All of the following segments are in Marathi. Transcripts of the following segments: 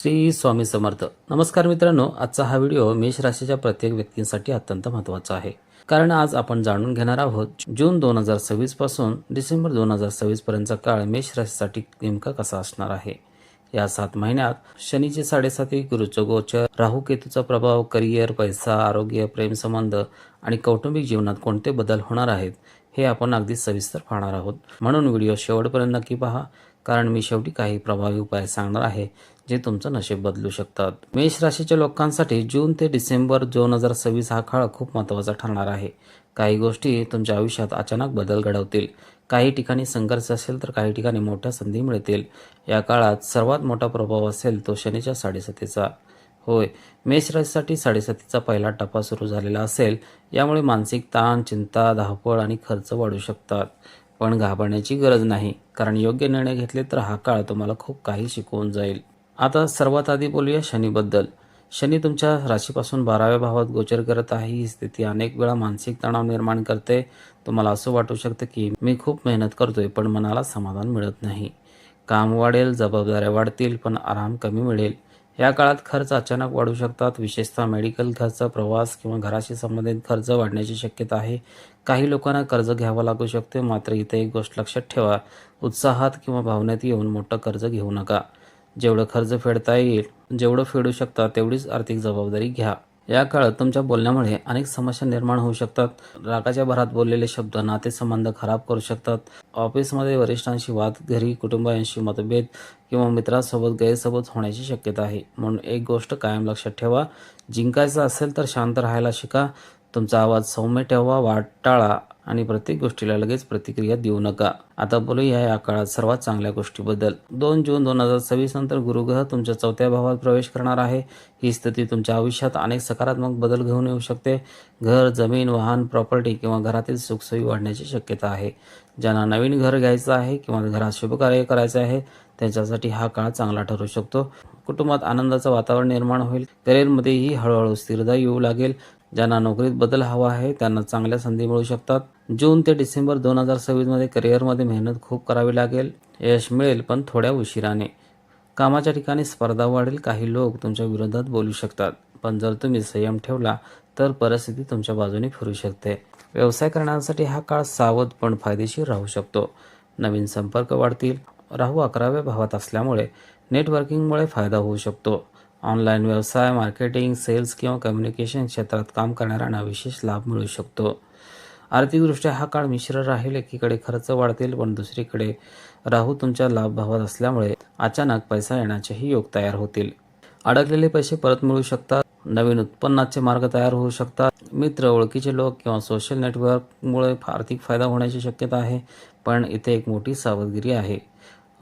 श्री स्वामी समर्थ. नमस्कार मित्रांनो, आजचा हा व्हिडिओ मेष राशीच्या प्रत्येक व्यक्तींसाठी अत्यंत महत्त्वाचा आहे. कारण आज आपण जाणून घेणार आहोत जून 2026 पासून डिसेंबर 2026 पर्यंतचा काळ मेष राशीसाठी नेमका कसा असणार आहे. या 7 महिन्यात शनीचे 7.5, गुरुचं गोचर, राहू केतूचा प्रभाव, करिअर, पैसा, आरोग्य, प्रेमसंबंध आणि कौटुंबिक जीवनात कोणते बदल होणार आहेत हे आपण अगदी सविस्तर पाहणार आहोत. म्हणून व्हिडिओ शेवटपर्यंत नक्की पहा, कारण मी शेवटी काही प्रभावी उपाय सांगणार आहे जे तुमचं नशीब बदलू शकतात. मेष राशीच्या लोकांसाठी जून ते डिसेंबर 2026 हा काळ खूप महत्त्वाचा ठरणार आहे. काही गोष्टी तुमच्या आयुष्यात अचानक बदल घडवतील. काही ठिकाणी संघर्ष असेल तर काही ठिकाणी मोठ्या संधी मिळतील. या काळात सर्वात मोठा प्रभाव असेल तो शनीच्या 7.5चा. होय, मेष राशीसाठी 7.5चा पहिला टप्पा सुरू झालेला असेल. यामुळे मानसिक ताण, चिंता, धावपळ आणि खर्च वाढू शकतात. पण घाबरण्याची गरज नाही, कारण योग्य निर्णय घेतले तर हा काळ तुम्हाला खूप काही शिकवून जाईल. आता सर्वात आधी बोलूया शनीबद्दल. शनी तुमच्या राशीपासून 12व्या भावात गोचर करत आहे. ही स्थिती अनेक वेळा मानसिक तणाव निर्माण करते. तुम्हाला असं वाटू शकतं की मी खूप मेहनत करतोय पण मनाला समाधान मिळत नाही. काम वाढेल, जबाबदाऱ्या वाढतील पण आराम कमी मिळेल. या काळात खर्च अचानक वाढू शकतात. विशेषतः मेडिकल खर्च, प्रवास किंवा घराशी संबंधित खर्च वाढण्याची शक्यता आहे. काही लोकांना कर्ज घ्यावं लागू शकते. मात्र इथे एक गोष्ट लक्षात ठेवा, उत्साहात किंवा भावनेत येऊन मोठं कर्ज घेऊ नका. जेवढं खर्च फेडता येईल, जेवढं फेडू शकता तेवढीच आर्थिक जबाबदारी घ्या. या काळात तुमच्या बोलण्यामुळे अनेक समस्या निर्माण होऊ शकतात. रागाच्या भरात बोललेले शब्द नातेसंबंध खराब करू शकतात. ऑफिसमध्ये वरिष्ठांशी वाद, घरी कुटुंबियांशी मतभेद किंवा मित्रांसोबत गैरसमज होण्याची शक्यता आहे. म्हणून एक गोष्ट कायम लक्षात ठेवा, जिंकायचं असेल तर शांत राहायला शिका. तुमचा आवाज सौम्य ठेवा, वाद टाळा आणि प्रत्येक गोष्टीला लगेच प्रतिक्रिया देऊ नका. आता बोलूया या काळात सर्वात चांगल्या गोष्टीबद्दल. 2 जून 2026 नंतर गुरुग्रह तुमच्या 4थ्या भावात प्रवेश करणार आहे. ही स्थिती तुमच्या आयुष्यात अनेक सकारात्मक बदल घेऊन येऊ शकते. घर, जमीन, वाहन, प्रॉपर्टी किंवा घरातील सुखसोयी वाढण्याची शक्यता आहे. ज्यांना नवीन घर घ्यायचं आहे किंवा घरात शुभकार्य करायचे आहे त्यांच्यासाठी हा काळ चांगला ठरू शकतो. कुटुंबात आनंदाचं वातावरण निर्माण होईल. करिअरमध्येही हळूहळू स्थिरता येऊ लागेल. ज्यांना नोकरीत बदल हवा आहे त्यांना चांगल्या संधी मिळू शकतात. जून ते डिसेंबर 2026 मध्ये करिअरमध्ये मेहनत खूप करावी लागेल. यश मिळेल पण थोड्या उशिराने. कामाच्या ठिकाणी स्पर्धा वाढेल. काही लोक तुमच्या विरोधात बोलू शकतात, पण जर तुम्ही संयम ठेवला तर परिस्थिती तुमच्या बाजूने फिरू शकते. व्यवसाय करण्यासाठी हा काळ सावध पण फायदेशीर राहू शकतो. नवीन संपर्क वाढतील. राहू 11व्या भावात असल्यामुळे नेटवर्किंगमुळे फायदा होऊ शकतो. ऑनलाईन व्यवसाय, मार्केटिंग, सेल्स किंवा कम्युनिकेशन क्षेत्रात काम करणाऱ्यांना विशेष लाभ मिळू शकतो. आर्थिकदृष्ट्या हा काळ मिश्र राहील. एकीकडे खर्च वाढतील पण दुसरीकडे राहू तुमच्या लाभ भावात असल्यामुळे अचानक पैसा येण्याचेही योग तयार होतील. अडकलेले पैसे परत मिळू शकतात. नवीन उत्पन्नाचे मार्ग तयार होऊ शकतात. मित्र, ओळखीचे लोक किंवा सोशल नेटवर्कमुळे आर्थिक फायदा होण्याची शक्यता आहे. पण इथे एक मोठी सावधगिरी आहे.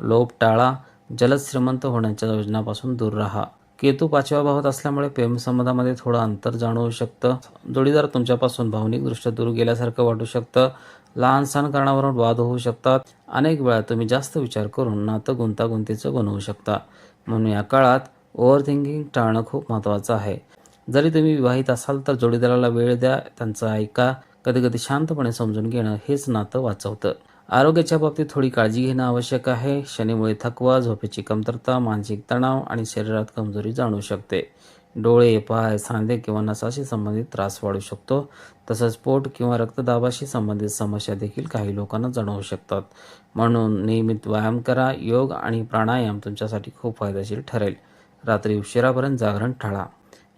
लोभ टाळा. जलद श्रीमंत होण्याच्या योजनापासून दूर राहा. केतू 5व्या भावात असल्यामुळे प्रेमसंबंधामध्ये थोडं अंतर जाणवू शकतं. जोडीदार तुमच्यापासून भावनिकदृष्ट्या दूर गेल्यासारखं वाटू शकतं. लहान सहान कारणावरून वाद होऊ शकतात. अनेक वेळा तुम्ही जास्त विचार करून नातं गुंतागुंतीचं बनवू शकता. म्हणून या काळात ओव्हर थिंकिंग टाळणं खूप महत्त्वाचं आहे. जरी तुम्ही विवाहित असाल तर जोडीदाराला वेळ द्या, त्यांचं ऐका. कधीकधी शांतपणे समजून घेणं हेच नातं वाचवतं. आरोग्याच्या बाबतीत थोडी काळजी घेणं आवश्यक आहे. शनीमुळे थकवा, झोपेची कमतरता, मानसिक तणाव आणि शरीरात कमजोरी जाणवू शकते. डोळे, पाय, सांधे किंवा नसाशी संबंधित त्रास वाढू शकतो. तसंच पोट किंवा रक्तदाबाशी संबंधित समस्या देखील काही लोकांना जाणवू शकतात. म्हणून नियमित व्यायाम करा. योग आणि प्राणायाम तुमच्यासाठी खूप फायदेशीर ठरेल. रात्री उशिरापर्यंत जागरण टाळा.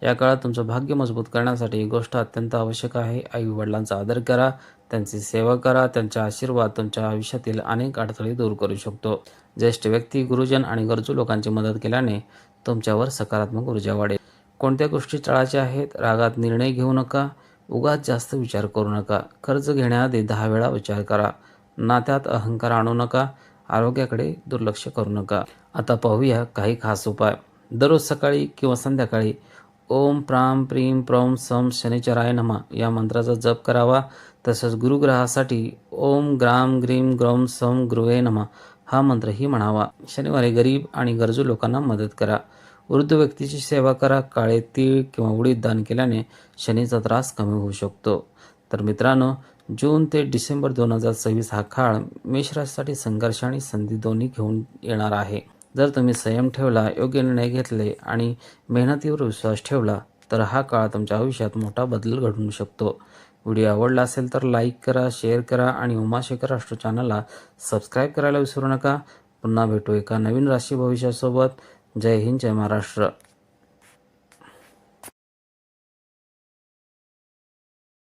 या काळात तुमचं भाग्य मजबूत करण्यासाठी ही गोष्ट अत्यंत आवश्यक आहे. आई-वडिलांचा आदर करा, त्यांची सेवा करा. त्यांचा आशीर्वाद तुमच्या आयुष्यातील अनेक अडथळे दूर करू शकतो. ज्येष्ठ व्यक्ती, गुरुजन आणि गरजू लोकांची मदत केल्याने तुमच्यावर सकारात्मक ऊर्जा वाढेल. कोणत्या गोष्टी टाळायच्या आहेत? रागात निर्णय घेऊ नका. उगाच जास्त विचार करू नका. कर्ज घेण्याआधी 10 वेळा विचार करा. नात्यात अहंकार आणू नका. आरोग्याकडे दुर्लक्ष करू नका. आता पाहूया काही खास उपाय. दररोज सकाळी किंवा संध्याकाळी ओम प्राम प्रीम प्रौम सम शनिचराय नमः या मंत्राचा जप करावा. तसंच गुरुग्रहासाठी ओम ग्राम ग्रीम ग्रौम सम गुरुवे नमः हा मंत्रही म्हणावा. शनिवारी गरीब आणि गरजू लोकांना मदत करा. वृद्ध व्यक्तीची सेवा करा. काळे तीळ किंवा उडीद दान केल्याने शनीचा त्रास कमी होऊ शकतो. तर मित्रांनो, जून ते डिसेंबर 2026 हा काळ मेष राशीसाठी संघर्ष आणि संधी दोन्ही घेऊन येणार आहे. जर तुम्ही संयम ठेवला, योग्य निर्णय घेतले आणि मेहनतीवर विश्वास ठेवला तर हा काळ तुमच्या आयुष्यात मोठा बदल घडवू शकतो. व्हिडिओ आवडला असेल तर लाईक करा, शेअर करा आणि उमाशेखर राष्ट्र चॅनलला सबस्क्राईब करायला विसरू नका. पुन्हा भेटू एका नवीन राशी भविष्यासोबत. जय हिंद, जय महाराष्ट्र.